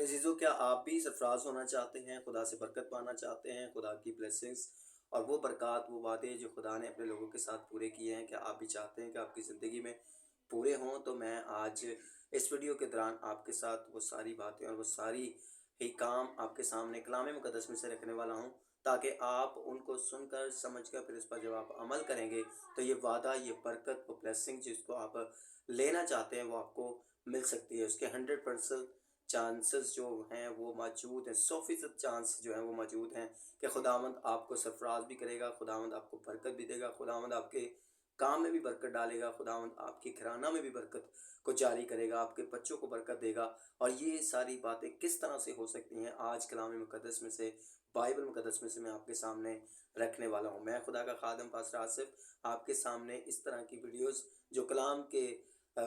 عزیزو، کیا آپ بھی سرفراز ہونا چاہتے ہیں، خدا سے برکت پانا چاہتے ہیں، خدا کی بلیسنگز اور وہ برکات، وہ وعدے جو خدا نے اپنے لوگوں کے ساتھ پورے کیے ہیں، کیا آپ بھی چاہتے ہیں کہ آپ کی زندگی میں پورے ہوں؟ تو میں آج اس ویڈیو کے دوران آپ کے ساتھ وہ ساری باتیں اور وہ ساری ہی کام آپ کے سامنے کلام مقدس میں سے رکھنے والا ہوں، تاکہ آپ ان کو سن کر سمجھ کر پھر اس پر جب آپ عمل کریں گے تو یہ وعدہ، یہ برکت، وہ بلیسنگ جس کو آپ لینا چاہتے ہیں وہ آپ کو مل سکتی ہے۔ اس کے 100% چانسز جو ہیں وہ موجود ہیں، 100% چانس جو ہیں وہ موجود ہیں کہ خداوند آپ کو سرفراز بھی کرے گا، خداوند آپ کو برکت بھی دے گا، خداوند آپ کے کام میں بھی برکت ڈالے گا، خداوند آپ کی گھرانہ میں بھی برکت کو جاری کرے گا، آپ کے بچوں کو برکت دے گا۔ اور یہ ساری باتیں کس طرح سے ہو سکتی ہیں، آج کلام مقدس میں سے، بائبل مقدس میں سے میں آپ کے سامنے رکھنے والا ہوں۔ میں خدا کا خادم پاسٹر آصف آپ کے سامنے اس طرح کی ویڈیوز جو کلام کے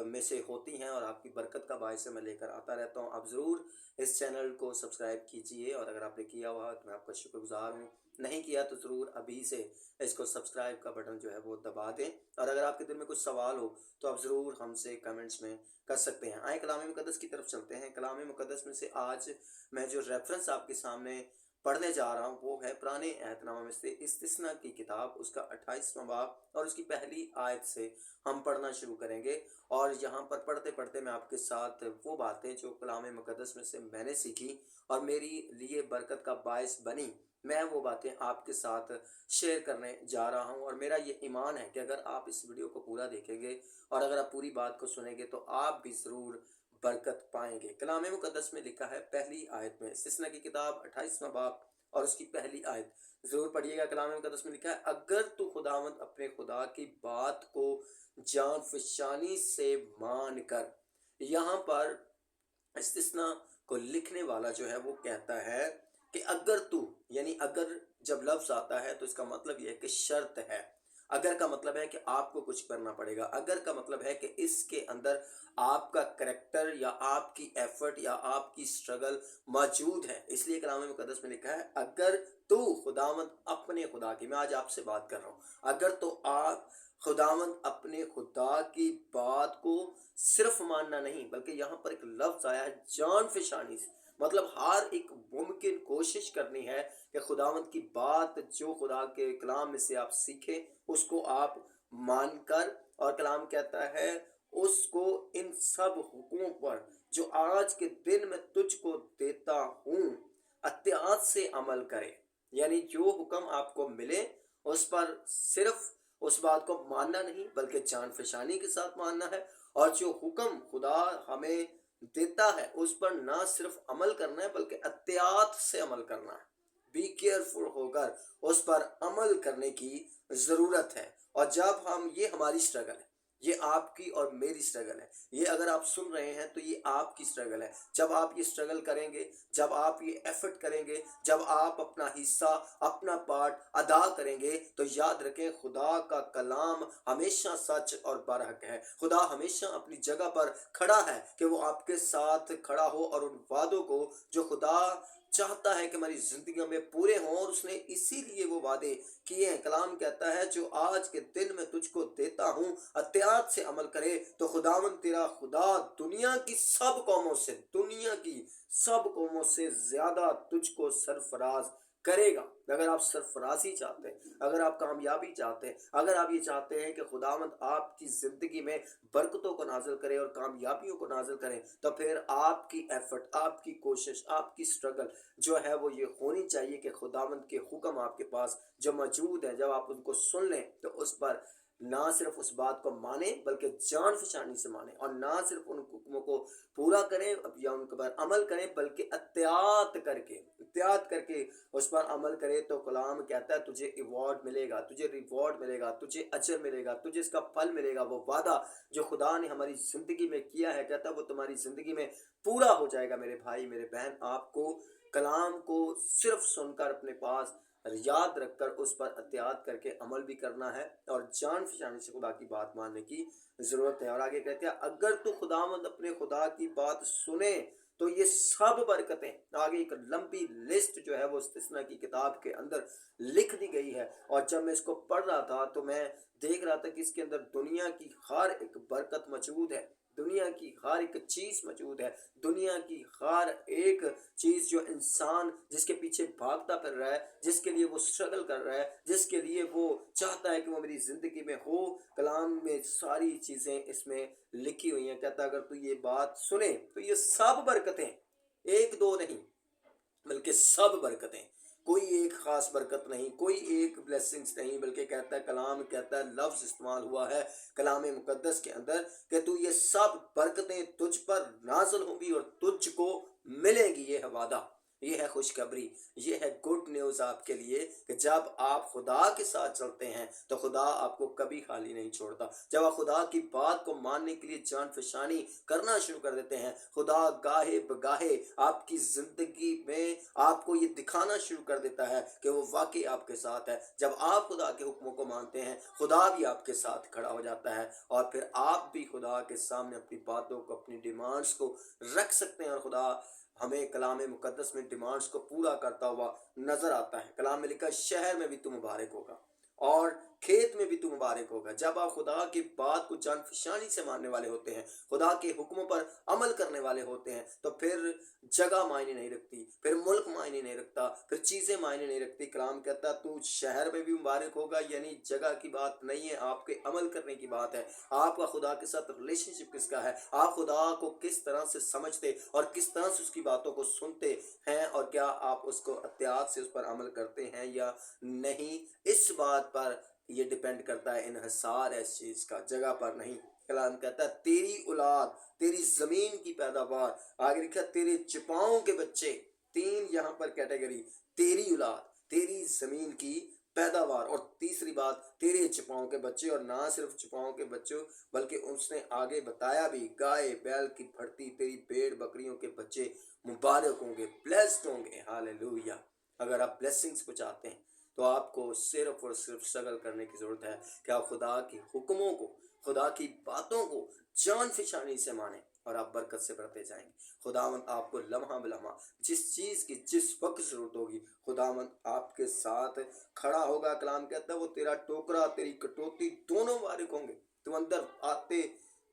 میں سے ہوتی ہیں اور آپ کی برکت کا باعث میں لے کر آتا رہتا ہوں۔ آپ ضرور اس چینل کو سبسکرائب کیجئے، اور اگر آپ نے کیا ہوا تو میں آپ کا شکر گزار ہوں، نہیں کیا تو ضرور ابھی سے اس کو سبسکرائب کا بٹن جو ہے وہ دبا دیں۔ اور اگر آپ کے دل میں کچھ سوال ہو تو آپ ضرور ہم سے کمنٹس میں کر سکتے ہیں۔ آئیں کلام مقدس کی طرف چلتے ہیں۔ کلام مقدس میں سے آج میں جو ریفرنس آپ کے سامنے پڑھنے جا رہا ہوں وہ ہے پرانے عہد نامہ میں سے استثنا کی کتاب، اس کا 28واں باب اور اس کی پہلی آیت سے ہم پڑھنا شروع کریں گے۔ اور یہاں پر پڑھتے پڑھتے میں آپ کے ساتھ وہ باتیں جو کلام مقدس میں سے میں نے سیکھی اور میری لیے برکت کا باعث بنی، میں وہ باتیں آپ کے ساتھ شیئر کرنے جا رہا ہوں۔ اور میرا یہ ایمان ہے کہ اگر آپ اس ویڈیو کو پورا دیکھیں گے اور اگر آپ پوری بات کو سنیں گے تو آپ بھی ضرور برکت پائیں گے۔ کلام مقدس میں لکھا ہے پہلی آیت میں، استثنا کی کتاب 28واں باب اور اس کی پہلی آیت ضرور پڑھیے گا۔ کلام مقدس میں لکھا ہے، اگر تو خداوند اپنے خدا کی بات کو جان فشانی سے مان کر۔ یہاں پر استثنا کو لکھنے والا جو ہے وہ کہتا ہے کہ اگر تو، یعنی اگر جب لفظ آتا ہے تو اس کا مطلب یہ ہے کہ شرط ہے۔ اگر کا مطلب ہے کہ آپ کو کچھ کرنا پڑے گا، اگر کا مطلب ہے کہ اس کے اندر آپ کا کریکٹر یا آپ کی ایفرٹ یا آپ کی سٹرگل موجود ہے۔ اس لیے کلام مقدس میں لکھا ہے، اگر تو خداوند اپنے خدا کی، میں آج آپ سے بات کر رہا ہوں، اگر تو آپ خداوند اپنے خدا کی بات کو صرف ماننا نہیں، بلکہ یہاں پر ایک لفظ آیا ہے جان فشانی سے، مطلب ہر ایک ممکن کوشش کرنی ہے کہ خداوند کی بات جو خدا کے کلام میں سے آپ سیکھیں اس کو آپ مان کر، اور کلام کہتا ہے اس کو ان سب حکموں پر جو آج کے دن میں تجھ کو دیتا ہوں اطاعت سے عمل کرے۔ یعنی جو حکم آپ کو ملے اس پر صرف اس بات کو ماننا نہیں بلکہ جان فشانی کے ساتھ ماننا ہے، اور جو حکم خدا ہمیں دیتا ہے اس پر نہ صرف عمل کرنا ہے بلکہ اطاعت سے عمل کرنا ہے۔ بی کیئرفل ہو کر اس پر عمل کرنے کی ضرورت ہے۔ اور جب ہم، یہ ہماری سٹرگل ہے، یہ آپ کی اور میری سٹرگل ہے، یہ اگر آپ سن رہے ہیں تو یہ آپ کی سٹرگل ہے۔ جب آپ یہ سٹرگل کریں گے، جب آپ یہ ایفرٹ کریں گے، جب آپ اپنا حصہ، اپنا پارٹ ادا کریں گے تو یاد رکھیں خدا کا کلام ہمیشہ سچ اور برحق ہے۔ خدا ہمیشہ اپنی جگہ پر کھڑا ہے کہ وہ آپ کے ساتھ کھڑا ہو، اور ان وعدوں کو جو خدا چاہتا ہے کہ ہماری زندگیوں میں پورے ہوں، اور اس نے اسی لیے وہ وعدے کیے ہیں۔ کلام کہتا ہے جو آج کے دن میں تجھ کو دیتا ہوں اطاعت سے عمل کرے تو خداوند تیرا خدا دنیا کی سب قوموں سے زیادہ تجھ کو سرفراز کرے گا۔ اگر آپ سرفرازی چاہتے ہیں، اگر آپ کامیابی چاہتے ہیں، اگر آپ یہ چاہتے ہیں کہ خداوند آپ کی زندگی میں برکتوں کو نازل کرے اور کامیابیوں کو نازل کرے، تو پھر آپ کی ایفرٹ، آپ کی کوشش، آپ کی سٹرگل جو ہے وہ یہ ہونی چاہیے کہ خداوند کے حکم آپ کے پاس جو موجود ہیں، جب آپ ان کو سن لیں تو اس پر نہ صرف اس بات کو مانیں بلکہ جان فشانی سے مانیں، اور نہ صرف ان حکموں کو پورا کریں یا ان پر عمل کریں بلکہ اطاعت کر کے اس پر عمل کرے۔ تو کلام کہتا ہے تجھے ایوارڈ ملے گا، تجھے ریوارڈ ملے گا، تجھے اجر ملے گا، تجھے اس کا پھل ملے گا۔ وہ وعدہ جو خدا نے ہماری زندگی میں کیا ہے، کہتا ہے وہ تمہاری زندگی میں پورا ہو جائے گا۔ میرے بھائی، میرے بہن، آپ کو کلام کو صرف سن کر اپنے پاس یاد رکھ کر اس پر اطاعت کر کے عمل بھی کرنا ہے، اور جان فشانی سے خدا کی بات ماننے کی ضرورت ہے۔ اور آگے کہتے ہیں اگر تو خداوند اپنے خدا کی بات سنے تو یہ سب برکتیں، آگے ایک لمبی لسٹ جو ہے وہ استثنا کی کتاب کے اندر لکھ دی گئی ہے۔ اور جب میں اس کو پڑھ رہا تھا تو میں دیکھ رہا تھا کہ اس کے اندر دنیا کی ہر ایک برکت موجود ہے۔ دنیا کی ہر ایک چیز موجود ہے، دنیا کی ہر ایک چیز جو انسان جس کے پیچھے بھاگتا پھر رہا ہے، جس کے لیے وہ اسٹرگل کر رہا ہے، جس کے لیے وہ چاہتا ہے کہ وہ میری زندگی میں ہو، کلام میں ساری چیزیں اس میں لکھی ہوئی ہیں۔ کہتا ہے اگر تو یہ بات سنے تو یہ سب برکتیں، ایک دو نہیں بلکہ سب برکتیں، کوئی ایک خاص برکت نہیں، کوئی ایک بلیسنگز نہیں، بلکہ کہتا ہے کلام کہتا ہے، لفظ استعمال ہوا ہے کلام مقدس کے اندر کہ تو یہ سب برکتیں تجھ پر نازل ہوں گی اور تجھ کو ملے گی۔ یہ ہے وعدہ، یہ ہے خوشخبری، یہ ہے گڈ نیوز آپ کے لیے کہ جب آپ خدا کے ساتھ چلتے ہیں تو خدا آپ کو کبھی خالی نہیں چھوڑتا۔ جب آپ خدا کی بات کو ماننے کے لیے جان فشانی کرنا شروع کر دیتے ہیں، خدا گاہے بگاہے آپ کی زندگی میں آپ کو یہ دکھانا شروع کر دیتا ہے کہ وہ واقعی آپ کے ساتھ ہے۔ جب آپ خدا کے حکموں کو مانتے ہیں، خدا بھی آپ کے ساتھ کھڑا ہو جاتا ہے، اور پھر آپ بھی خدا کے سامنے اپنی باتوں کو، اپنی ڈیمانڈز کو رکھ سکتے ہیں، اور خدا ہمیں کلام مقدس میں ڈیمانڈز کو پورا کرتا ہوا نظر آتا ہے۔ کلام میں لکھا ہے شہر میں بھی تو مبارک ہوگا اور کھیت میں بھی تو مبارک ہوگا۔ جب آپ خدا کی بات کو جان فشانی سے ماننے والے ہوتے ہیں، خدا کے حکموں پر عمل کرنے والے ہوتے ہیں، تو پھر جگہ معنی نہیں رکھتی، پھر ملک معنی نہیں رکھتا، پھر چیزیں معنی نہیں رکھتی۔ کلام کہتا ہے تو شہر میں بھی مبارک ہوگا، یعنی جگہ کی بات نہیں ہے، آپ کے عمل کرنے کی بات ہے۔ آپ کا خدا کے ساتھ ریلیشن شپ کس کا ہے، آپ خدا کو کس طرح سے سمجھتے اور کس طرح سے اس کی باتوں کو سنتے ہیں، اور کیا آپ اس کو احتیاط سے اس پر عمل کرتے ہیں یا نہیں، اس بات پر یہ ڈیپینڈ کرتا ہے۔ انحصار ہے اس چیز کا، جگہ پر نہیں۔ کلام کہتا ہے تیری اولاد، تیری زمین کی پیداوار، آگے لکھا تیرے چپاؤں کے بچے، تین یہاں پر کیٹیگری، تیری اولاد، تیری زمین کی پیداوار، اور تیسری بات تیرے چپاؤں کے بچے، اور نہ صرف چپاؤں کے بچوں بلکہ اس نے آگے بتایا بھی گائے بیل کی بھرتی، تیری بھیڑ بکریوں کے بچے مبارک ہوں گے، بلیسڈ ہوں گے۔ ہاللیلویہ۔ اگر آپ بلیسنگز کو چاہتے ہیں تو آپ کو صرف اور صرف اسٹرگل کرنے کی ضرورت ہے کہ آپ خدا کے حکموں کو، خدا کی باتوں کو جان فشانی سے مانیں، اور آپ برکت سے بڑھتے جائیں گے۔ خداوند آپ کو لمحہ بلمحہ جس چیز کی جس وقت ضرورت ہوگی، خداوند آپ کے ساتھ کھڑا ہوگا۔ کلام کہتا ہے وہ تیرا ٹوکرا، تیری کٹوتی دونوں مبارک ہوں گے۔ تو اندر آتے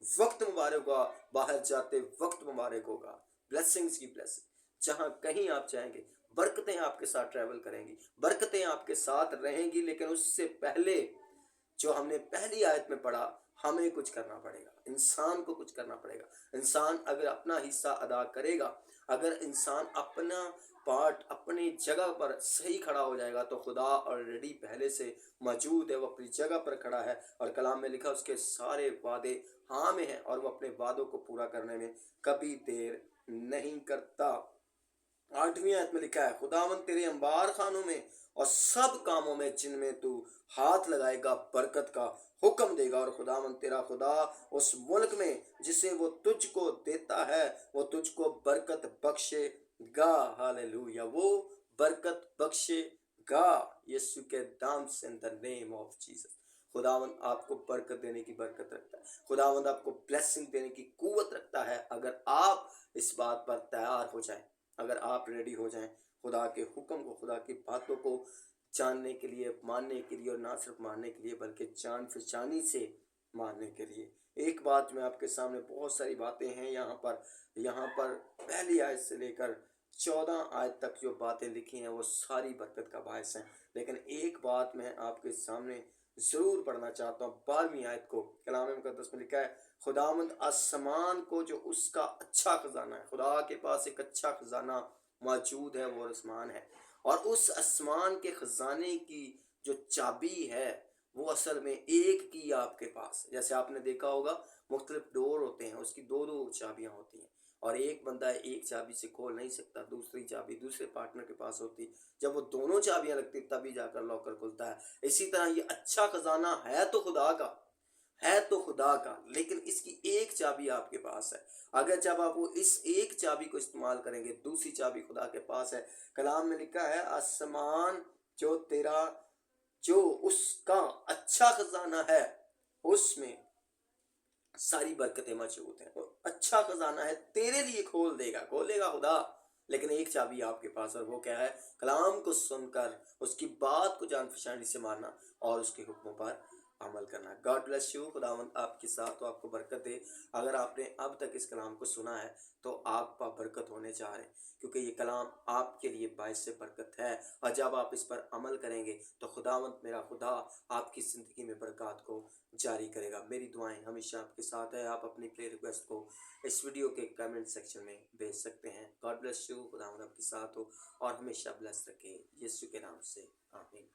وقت مبارک ہوگا، باہر جاتے وقت مبارک ہوگا۔ بلیسنگز کی بلیسنگ، جہاں کہیں آپ جائیں گے برکتیں آپ کے ساتھ ٹریول کریں گی، برکتیں آپ کے ساتھ رہیں گی۔ لیکن اس سے پہلے جو ہم نے پہلی آیت میں پڑھا، ہمیں کچھ کرنا پڑے گا، انسان کو کچھ کرنا پڑے گا۔ انسان اگر اپنا حصہ ادا کرے گا، اگر انسان اپنا پارٹ اپنی جگہ پر صحیح کھڑا ہو جائے گا، تو خدا آلریڈی پہلے سے موجود ہے، وہ اپنی جگہ پر کھڑا ہے، اور کلام میں لکھا اس کے سارے وعدے ہاں میں ہیں، اور وہ اپنے وعدوں کو پورا کرنے میں کبھی دیر نہیں کرتا۔ 8ویں آیت میں لکھا ہے خداوند تیرے انبار خانوں میں اور سب کاموں میں جن میں تو ہاتھ لگائے گا برکت کا حکم دے گا، اور خداوند تیرا خدا اس ملک میں جسے وہ تجھ کو دیتا ہے وہ تجھ کو برکت بخشے گا۔ ہاللیلویہ۔ وہ برکت بخشے گا یسوع کے نام سے، ان دا نیم آف جیسس۔ خداوند آپ کو برکت دینے کی برکت رکھتا ہے، خداوند آپ کو بلیسنگ دینے کی قوت رکھتا ہے، اگر آپ اس بات پر تیار ہو جائیں، اگر آپ ریڈی ہو جائیں خدا کے حکم کو، خدا کی باتوں کو جاننے کے لیے، ماننے کے لیے، اور نہ صرف ماننے کے لیے بلکہ جان فشانی سے ماننے کے لیے۔ ایک بات میں آپ کے سامنے، بہت ساری باتیں ہیں یہاں پر پہلی آیت سے لے کر 14 آیت تک جو باتیں لکھی ہیں وہ ساری برکت کا باعث ہیں، لیکن ایک بات میں آپ کے سامنے ضرور پڑھنا چاہتا ہوں۔ 12ویں آیت کو کلام مقدس میں لکھا ہے خداوند آسمان کو جو اس کا اچھا خزانہ ہے، خدا کے پاس ایک اچھا خزانہ موجود ہے، وہ آسمان ہے، اور اس آسمان کے خزانے کی جو چابی ہے وہ اصل میں ایک کی آپ کے پاس، جیسے آپ نے دیکھا ہوگا مختلف ڈور ہوتے ہیں، اس کی دو چابیاں ہوتی ہیں، اور ایک بندہ ایک چابی سے کھول نہیں سکتا، دوسری چابی دوسرے پارٹنر کے پاس ہوتی، جب وہ دونوں چابیاں لگتی تبھی جا کر لاکر کھلتا ہے۔ اسی طرح یہ اچھا خزانہ ہے تو خدا کا، لیکن اس کی ایک چابی آپ کے پاس ہے۔ اگر جب آپ وہ اس ایک چابی کو استعمال کریں گے، دوسری چابی خدا کے پاس ہے۔ کلام میں لکھا ہے آسمان جو اس کا اچھا خزانہ ہے، اس میں ساری برکتیں موجود ہیں، اچھا خزانہ ہے، تیرے لیے کھولے گا خدا، لیکن ایک چابی آپ کے پاس، اور وہ کیا ہے؟ کلام کو سن کر اس کی بات کو جان فشانی سے ماننا اور اس کے حکموں پر عمل کرنا ہے۔ گاڈ بلیس یو، خداوند آپ کے ساتھ ہو، آپ کو برکت دے۔ اگر آپ نے اب تک اس کلام کو سنا ہے تو آپ پر برکت ہونے جا رہے ہیں، کیونکہ یہ کلام آپ کے لیے باعث برکت ہے، اور جب آپ اس پر عمل کریں گے تو خداوند میرا خدا آپ کی زندگی میں برکات کو جاری کرے گا۔ میری دعائیں ہمیشہ آپ کے ساتھ ہے۔ آپ اپنی پریئر ریکویسٹ کو اس ویڈیو کے کمنٹ سیکشن میں بھیج سکتے ہیں۔ گاڈ بلیس یو، خداوند آپ کے ساتھ ہو اور ہمیشہ بلیس رکھے، یسوع کے نام سے آمین۔